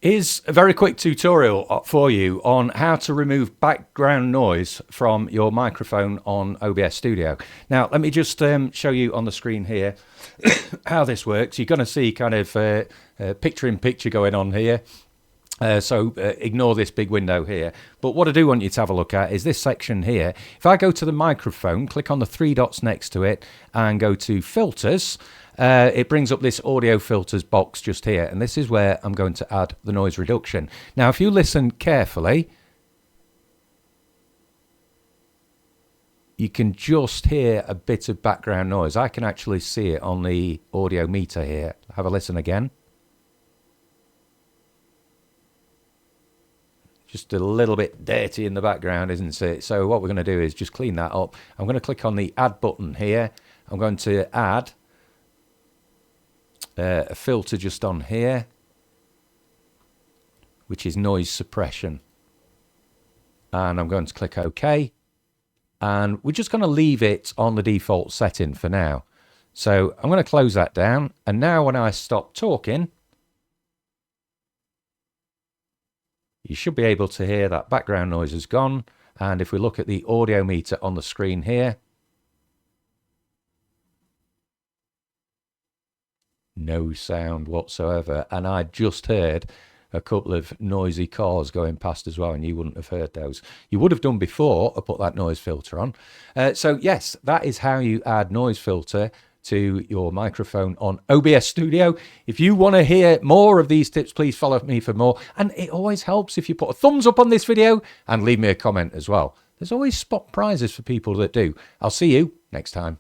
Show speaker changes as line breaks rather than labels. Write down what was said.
Is a very quick tutorial for you on how to remove background noise from your microphone on OBS Studio. Now, let me just show you on the screen here how this works. You're going to see kind of picture-in-picture going on here. So ignore this big window here. But what I do want you to have a look at is this section here. If I go to the microphone, click on the three dots next to it and go to Filters, it brings up this audio filters box just here. And this is where I'm going to add the noise reduction. Now, if you listen carefully, you can just hear a bit of background noise. I can actually see it on the audio meter here. Have a listen again. Just a little bit dirty in the background, isn't it? So what we're going to do is just clean that up. I'm going to click on the add button here. I'm going to add a filter just on here, which is noise suppression. And I'm going to click OK. And we're just going to leave it on the default setting for now. So I'm going to close that down. And now when I stop talking, you should be able to hear that background noise is gone. And if we look at the audio meter on the screen here, no sound whatsoever. And I just heard a couple of noisy cars going past as well, and you wouldn't have heard those. You would have done before I put that noise filter on. So yes, that is how you add noise filter to your microphone on OBS Studio. If you want to hear more of these tips, please follow me for more. And it always helps if you put a thumbs up on this video and leave me a comment as well. There's always spot prizes for people that do. I'll see you next time.